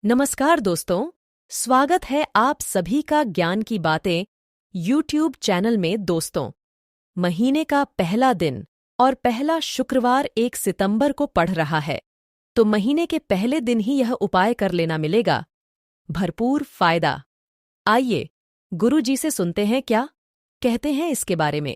नमस्कार दोस्तों, स्वागत है आप सभी का ज्ञान की बातें यूट्यूब चैनल में। दोस्तों, महीने का पहला दिन और पहला शुक्रवार 1 सितंबर को पड़ रहा है, तो महीने के पहले दिन ही यह उपाय कर लेना मिलेगा। भरपूर फायदा। आइए गुरु जी से सुनते हैं क्या कहते हैं इसके बारे में।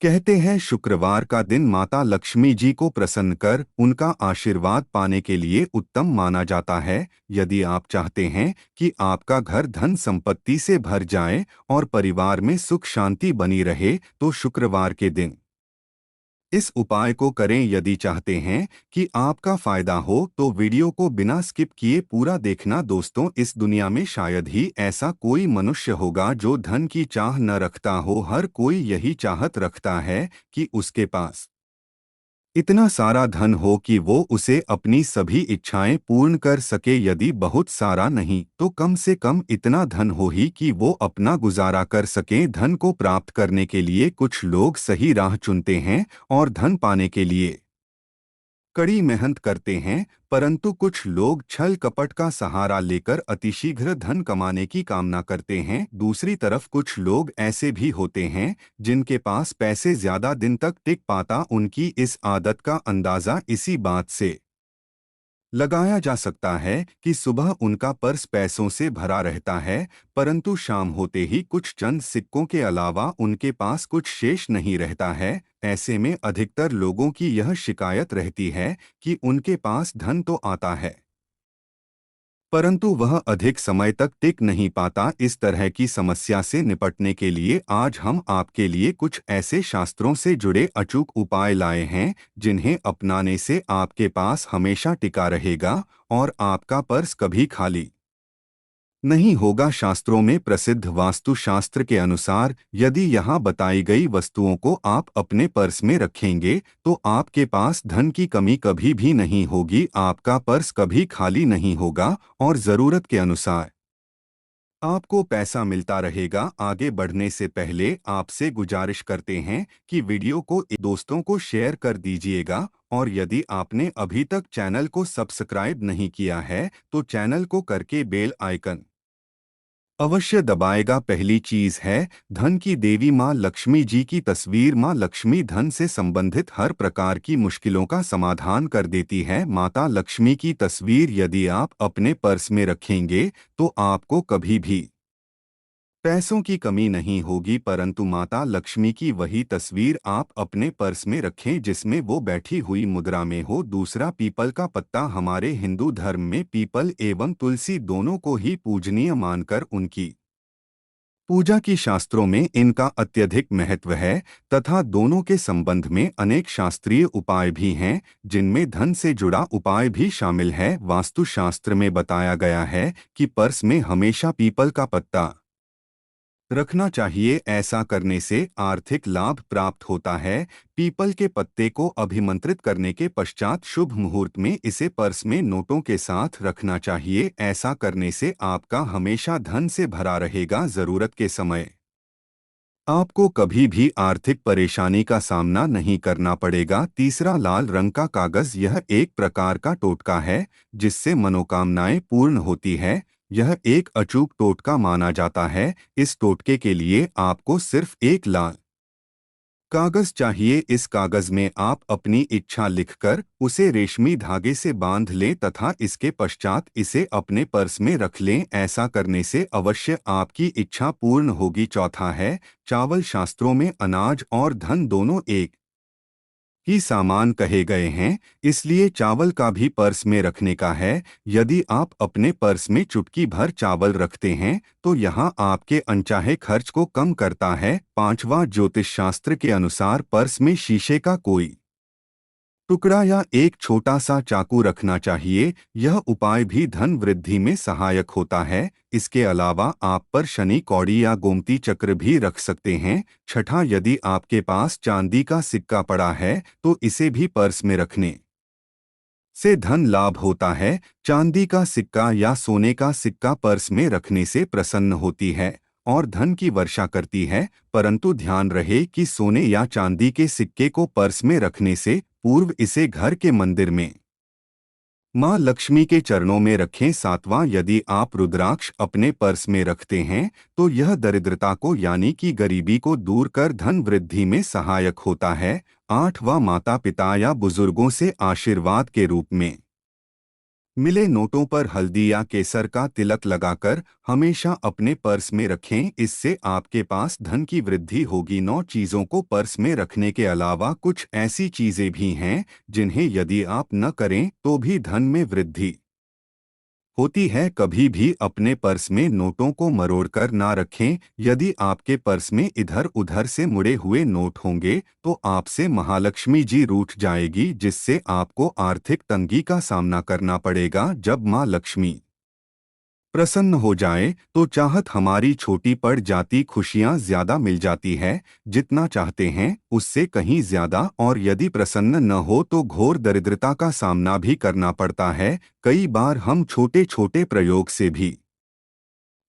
कहते हैं शुक्रवार का दिन माता लक्ष्मी जी को प्रसन्न कर उनका आशीर्वाद पाने के लिए उत्तम माना जाता है। यदि आप चाहते हैं कि आपका घर धन संपत्ति से भर जाए और परिवार में सुख शांति बनी रहे, तो शुक्रवार के दिन इस उपाय को करें। यदि चाहते हैं कि आपका फायदा हो तो वीडियो को बिना स्किप किए पूरा देखना। दोस्तों, इस दुनिया में शायद ही ऐसा कोई मनुष्य होगा जो धन की चाह न रखता हो। हर कोई यही चाहत रखता है कि उसके पास इतना सारा धन हो कि वो उसे अपनी सभी इच्छाएं पूर्ण कर सके। यदि बहुत सारा नहीं तो कम से कम इतना धन हो ही कि वो अपना गुजारा कर सकें। धन को प्राप्त करने के लिए कुछ लोग सही राह चुनते हैं और धन पाने के लिए कड़ी मेहनत करते हैं, परंतु कुछ लोग छल कपट का सहारा लेकर अतिशीघ्र धन कमाने की कामना करते हैं। दूसरी तरफ कुछ लोग ऐसे भी होते हैं जिनके पास पैसे ज्यादा दिन तक टिक पाता। उनकी इस आदत का अंदाजा इसी बात से लगाया जा सकता है कि सुबह उनका पर्स पैसों से भरा रहता है, परंतु शाम होते ही कुछ चंद सिक्कों के अलावा उनके पास कुछ शेष नहीं रहता है। ऐसे में अधिकतर लोगों की यह शिकायत रहती है कि उनके पास धन तो आता है, परंतु वह अधिक समय तक टिक नहीं पाता। इस तरह की समस्या से निपटने के लिए आज हम आपके लिए कुछ ऐसे शास्त्रों से जुड़े अचूक उपाय लाए हैं जिन्हें अपनाने से आपके पास हमेशा टिका रहेगा और आपका पर्स कभी खाली नहीं होगा। शास्त्रों में प्रसिद्ध वास्तु शास्त्र के अनुसार यदि यहाँ बताई गई वस्तुओं को आप अपने पर्स में रखेंगे तो आपके पास धन की कमी कभी भी नहीं होगी। आपका पर्स कभी खाली नहीं होगा और जरूरत के अनुसार आपको पैसा मिलता रहेगा। आगे बढ़ने से पहले आपसे गुजारिश करते हैं कि वीडियो को दोस्तों को शेयर कर दीजिएगा, और यदि आपने अभी तक चैनल को सब्सक्राइब नहीं किया है तो चैनल को करके बेल आइकन अवश्य दबाएगा। पहली चीज है धन की देवी माँ लक्ष्मी जी की तस्वीर। माँ लक्ष्मी धन से संबंधित हर प्रकार की मुश्किलों का समाधान कर देती है। माता लक्ष्मी की तस्वीर यदि आप अपने पर्स में रखेंगे तो आपको कभी भी पैसों की कमी नहीं होगी, परंतु माता लक्ष्मी की वही तस्वीर आप अपने पर्स में रखें जिसमें वो बैठी हुई मुद्रा में हो। दूसरा, पीपल का पत्ता। हमारे हिंदू धर्म में पीपल एवं तुलसी दोनों को ही पूजनीय मानकर उनकी पूजा की शास्त्रों में इनका अत्यधिक महत्व है, तथा दोनों के संबंध में अनेक शास्त्रीय उपाय भी हैं जिनमें धन से जुड़ा उपाय भी शामिल है। वास्तुशास्त्र में बताया गया है कि पर्स में हमेशा पीपल का पत्ता रखना चाहिए। ऐसा करने से आर्थिक लाभ प्राप्त होता है। पीपल के पत्ते को अभिमंत्रित करने के पश्चात शुभ मुहूर्त में इसे पर्स में नोटों के साथ रखना चाहिए। ऐसा करने से आपका हमेशा धन से भरा रहेगा। जरूरत के समय आपको कभी भी आर्थिक परेशानी का सामना नहीं करना पड़ेगा। तीसरा, लाल रंग का कागज। यह एक प्रकार का टोटका है जिससे मनोकामनाएं पूर्ण होती है। यह एक अचूक टोटका माना जाता है। इस टोटके के लिए आपको सिर्फ एक लाल कागज चाहिए। इस कागज में आप अपनी इच्छा लिखकर उसे रेशमी धागे से बांध लें तथा इसके पश्चात इसे अपने पर्स में रख लें। ऐसा करने से अवश्य आपकी इच्छा पूर्ण होगी। चौथा है चावल। शास्त्रों में अनाज और धन दोनों एक ही सामान कहे गए हैं, इसलिए चावल का भी पर्स में रखने का है। यदि आप अपने पर्स में चुटकी भर चावल रखते हैं तो यहाँ आपके अनचाहे खर्च को कम करता है। पांचवा, ज्योतिष शास्त्र के अनुसार पर्स में शीशे का कोई टुकड़ा या एक छोटा सा चाकू रखना चाहिए। यह उपाय भी धन वृद्धि में सहायक होता है। इसके अलावा आप पर शनि कौड़ी या गोमती चक्र भी रख सकते हैं। छठा, यदि आपके पास चांदी का सिक्का पड़ा है तो इसे भी पर्स में रखने से धन लाभ होता है। चांदी का सिक्का या सोने का सिक्का पर्स में रखने से प्रसन्न होती है और धन की वर्षा करती है, परंतु ध्यान रहे कि सोने या चांदी के सिक्के को पर्स में रखने से पूर्व इसे घर के मंदिर में माँ लक्ष्मी के चरणों में रखें। 7वां, यदि आप रुद्राक्ष अपने पर्स में रखते हैं तो यह दरिद्रता को यानी कि गरीबी को दूर कर धन वृद्धि में सहायक होता है। 8वां, माता पिता या बुजुर्गों से आशीर्वाद के रूप में मिले नोटों पर हल्दी या केसर का तिलक लगाकर हमेशा अपने पर्स में रखें, इससे आपके पास धन की वृद्धि होगी। 9 चीज़ों को पर्स में रखने के अलावा कुछ ऐसी चीज़ें भी हैं जिन्हें यदि आप न करें तो भी धन में वृद्धि होती है। कभी भी अपने पर्स में नोटों को मरोड़कर ना रखें। यदि आपके पर्स में इधर उधर से मुड़े हुए नोट होंगे तो आपसे महालक्ष्मी जी रूठ जाएगी, जिससे आपको आर्थिक तंगी का सामना करना पड़ेगा। जब माँ लक्ष्मी प्रसन्न हो जाए तो चाहत हमारी छोटी पड़ जाती, खुशियां ज्यादा मिल जाती है। जितना चाहते हैं उससे कहीं ज्यादा। और यदि प्रसन्न न हो तो घोर दरिद्रता का सामना भी करना पड़ता है। कई बार हम छोटे छोटे प्रयोग से भी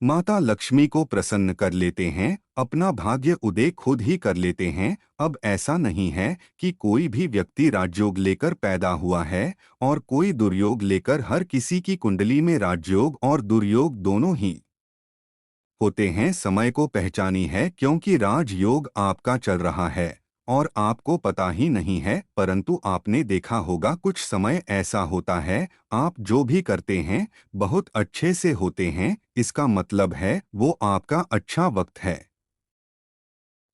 माता लक्ष्मी को प्रसन्न कर लेते हैं, अपना भाग्य उदय खुद ही कर लेते हैं। अब ऐसा नहीं है कि कोई भी व्यक्ति राजयोग लेकर पैदा हुआ है और कोई दुर्योग लेकर। हर किसी की कुंडली में राजयोग और दुर्योग दोनों ही होते हैं। समय को पहचानी है क्योंकि राजयोग आपका चल रहा है और आपको पता ही नहीं है, परंतु आपने देखा होगा कुछ समय ऐसा होता है आप जो भी करते हैं बहुत अच्छे से होते हैं, इसका मतलब है वो आपका अच्छा वक्त है।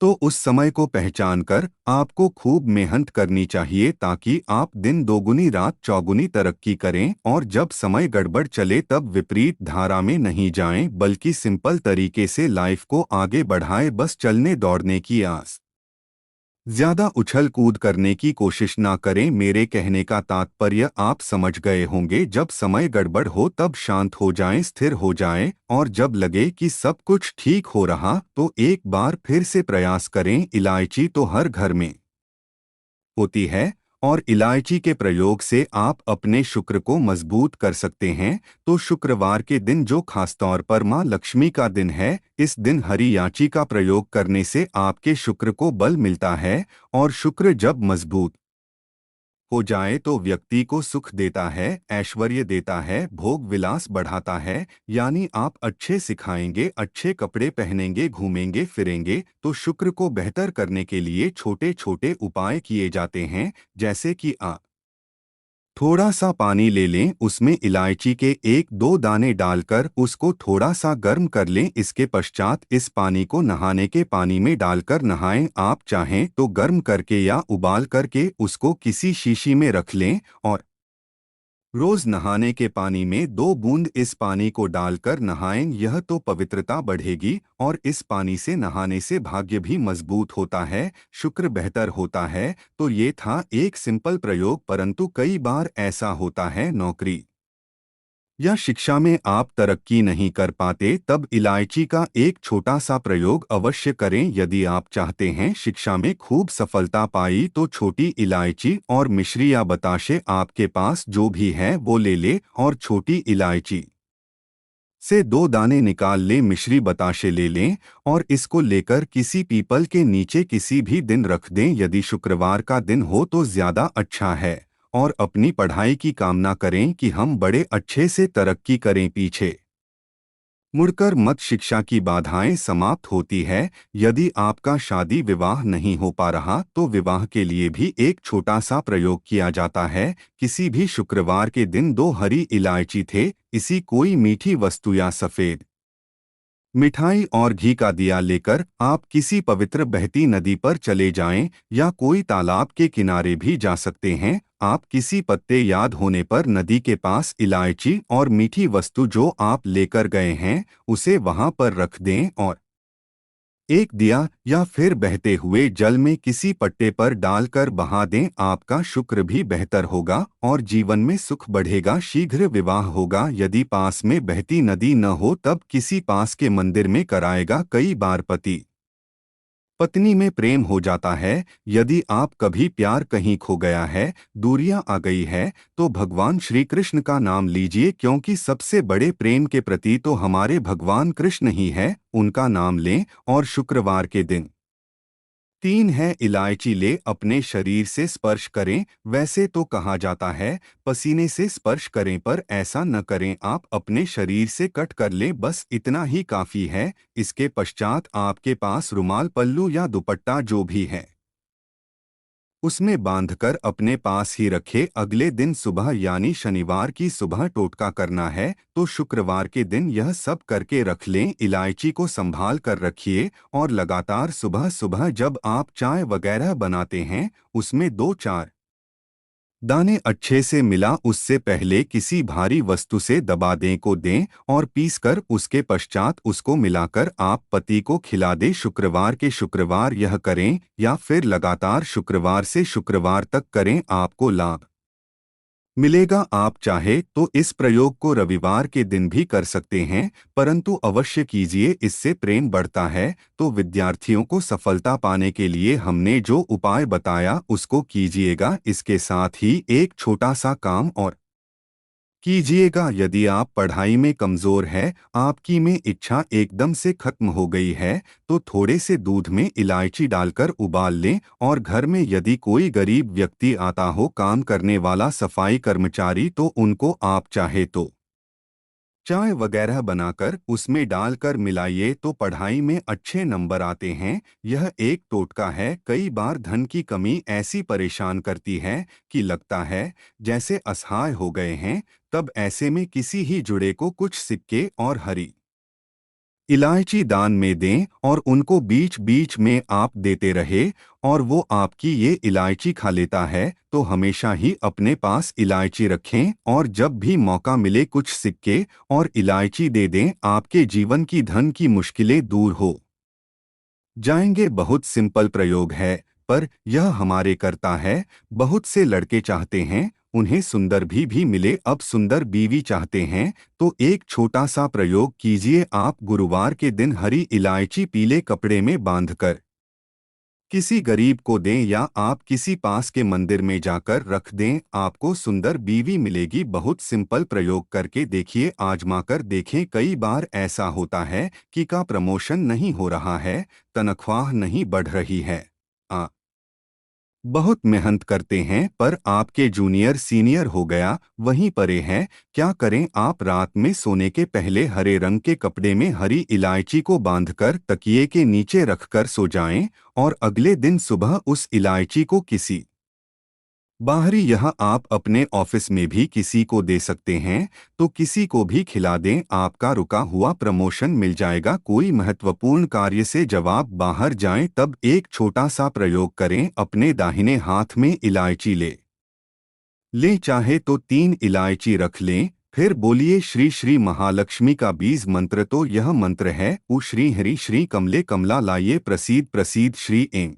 तो उस समय को पहचानकर आपको खूब मेहनत करनी चाहिए ताकि आप दिन दोगुनी रात चौगुनी तरक्की करें। और जब समय गड़बड़ चले तब विपरीत धारा में नहीं जाएं, बल्कि सिंपल तरीके से लाइफ को आगे बढ़ाएं। बस चलने दौड़ने की आस, ज्यादा उछल कूद करने की कोशिश ना करें। मेरे कहने का तात्पर्य आप समझ गए होंगे। जब समय गड़बड़ हो तब शांत हो जाएं, स्थिर हो जाएं, और जब लगे कि सब कुछ ठीक हो रहा तो एक बार फिर से प्रयास करें। इलायची तो हर घर में होती है और इलायची के प्रयोग से आप अपने शुक्र को मजबूत कर सकते हैं। तो शुक्रवार के दिन जो खासतौर पर माँ लक्ष्मी का दिन है, इस दिन हरी इलायची का प्रयोग करने से आपके शुक्र को बल मिलता है। और शुक्र जब मजबूत हो जाए तो व्यक्ति को सुख देता है, ऐश्वर्य देता है, भोग विलास बढ़ाता है। यानी आप अच्छे सिखाएंगे, अच्छे कपड़े पहनेंगे, घूमेंगे फिरेंगे। तो शुक्र को बेहतर करने के लिए छोटे छोटे उपाय किए जाते हैं, जैसे कि आप थोड़ा सा पानी ले लें, उसमें इलायची के 1-2 दाने डालकर उसको थोड़ा सा गर्म कर लें। इसके पश्चात इस पानी को नहाने के पानी में डालकर नहाएं। आप चाहें तो गर्म करके या उबाल करके उसको किसी शीशी में रख लें और रोज नहाने के पानी में 2 बूंद इस पानी को डालकर नहाएं। यह तो पवित्रता बढ़ेगी और इस पानी से नहाने से भाग्य भी मजबूत होता है, शुक्र बेहतर होता है। तो ये था एक सिंपल प्रयोग, परंतु कई बार ऐसा होता है नौकरी या शिक्षा में आप तरक्की नहीं कर पाते, तब इलायची का एक छोटा सा प्रयोग अवश्य करें। यदि आप चाहते हैं शिक्षा में खूब सफलता पाई तो छोटी इलायची और मिश्री या बताशे आपके पास जो भी है वो ले ले और छोटी इलायची से 2 दाने निकाल लें, मिश्री बताशे ले लें और इसको लेकर किसी पीपल के नीचे किसी भी दिन रख दें। यदि शुक्रवार का दिन हो तो ज्यादा अच्छा है। और अपनी पढ़ाई की कामना करें कि हम बड़े अच्छे से तरक्की करें। पीछे मुड़कर मत, शिक्षा की बाधाएं समाप्त होती है। यदि आपका शादी विवाह नहीं हो पा रहा तो विवाह के लिए भी एक छोटा सा प्रयोग किया जाता है। किसी भी शुक्रवार के दिन 2 हरी इलायची थे, इसी कोई मीठी वस्तु या सफेद मिठाई और घी का दिया लेकर आप किसी पवित्र बहती नदी पर चले जाएं या कोई तालाब के किनारे भी जा सकते हैं। आप किसी पत्ते याद होने पर नदी के पास इलायची और मीठी वस्तु जो आप लेकर गए हैं उसे वहां पर रख दें और एक दिया या फिर बहते हुए जल में किसी पट्टे पर डालकर बहा दें। आपका शुक्र भी बेहतर होगा और जीवन में सुख बढ़ेगा, शीघ्र विवाह होगा। यदि पास में बहती नदी न हो तब किसी पास के मंदिर में कराएगा। कई बार पति पत्नी में प्रेम हो जाता है। यदि आप कभी प्यार कहीं खो गया है, दूरियां आ गई है, तो भगवान श्री कृष्ण का नाम लीजिए, क्योंकि सबसे बड़े प्रेम के प्रति तो हमारे भगवान कृष्ण ही है। उनका नाम लें और शुक्रवार के दिन 3 है इलायची ले अपने शरीर से स्पर्श करें। वैसे तो कहा जाता है पसीने से स्पर्श करें, पर ऐसा न करें, आप अपने शरीर से कट कर लें, बस इतना ही काफ़ी है। इसके पश्चात आपके पास रुमाल, पल्लू या दुपट्टा जो भी है उसमें बांधकर अपने पास ही रखे। अगले दिन सुबह यानी शनिवार की सुबह टोटका करना है, तो शुक्रवार के दिन यह सब करके रख लें। इलायची को संभाल कर रखिए और लगातार सुबह सुबह जब आप चाय वगैरह बनाते हैं उसमें 2-4 दाने अच्छे से मिला उससे पहले किसी भारी वस्तु से दबा दें को दें और पीसकर उसके पश्चात उसको मिलाकर आप पति को खिला दें। शुक्रवार के शुक्रवार यह करें या फिर लगातार शुक्रवार से शुक्रवार तक करें, आपको लाभ मिलेगा। आप चाहे तो इस प्रयोग को रविवार के दिन भी कर सकते हैं, परंतु अवश्य कीजिए, इससे प्रेम बढ़ता है। तो विद्यार्थियों को सफलता पाने के लिए हमने जो उपाय बताया उसको कीजिएगा। इसके साथ ही एक छोटा सा काम और कीजिएगा। यदि आप पढ़ाई में कमज़ोर है, आपकी में इच्छा एकदम से खत्म हो गई है, तो थोड़े से दूध में इलायची डालकर उबाल लें और घर में यदि कोई गरीब व्यक्ति आता हो, काम करने वाला सफाई कर्मचारी, तो उनको आप चाहे तो चाय वगैरह बनाकर उसमें डालकर मिलाइए, तो पढ़ाई में अच्छे नंबर आते हैं। यह एक टोटका है। कई बार धन की कमी ऐसी परेशान करती है कि लगता है जैसे असहाय हो गए हैं, तब ऐसे में किसी ही जुड़े को कुछ सिक्के और हरी इलायची दान में दें और उनको बीच बीच में आप देते रहे और वो आपकी ये इलायची खा लेता है, तो हमेशा ही अपने पास इलायची रखें और जब भी मौका मिले कुछ सिक्के और इलायची दे दें। आपके जीवन की धन की मुश्किलें दूर हो जाएंगे। बहुत सिंपल प्रयोग है, पर यह हमारे करता है। बहुत से लड़के चाहते हैं उन्हें सुंदर भी मिले, अब सुंदर बीवी चाहते हैं, तो एक छोटा सा प्रयोग कीजिए। आप गुरुवार के दिन हरी इलायची पीले कपड़े में बांधकर किसी गरीब को दें या आप किसी पास के मंदिर में जाकर रख दें, आपको सुंदर बीवी मिलेगी। बहुत सिंपल प्रयोग करके देखिए, आजमाकर देखें। कई बार ऐसा होता है कि का प्रमोशन नहीं हो रहा है, तनख्वाह नहीं बढ़ रही है, बहुत मेहनत करते हैं पर आपके जूनियर सीनियर हो गया वहीं परे हैं। क्या करें? आप रात में सोने के पहले हरे रंग के कपड़े में हरी इलायची को बांधकर तकिए के नीचे रखकर सो जाएं और अगले दिन सुबह उस इलायची को किसी बाहरी, यह आप अपने ऑफिस में भी किसी को दे सकते हैं, तो किसी को भी खिला दें, आपका रुका हुआ प्रमोशन मिल जाएगा। कोई महत्वपूर्ण कार्य से जब आप बाहर जाएं तब एक छोटा सा प्रयोग करें। अपने दाहिने हाथ में इलायची लें, चाहे तो 3 इलायची रख लें, फिर बोलिए श्री श्री महालक्ष्मी का बीज मंत्र। तो यह मंत्र है उ श्री हरि श्री कमले कमला लाइए प्रसीद प्रसीद श्री एं।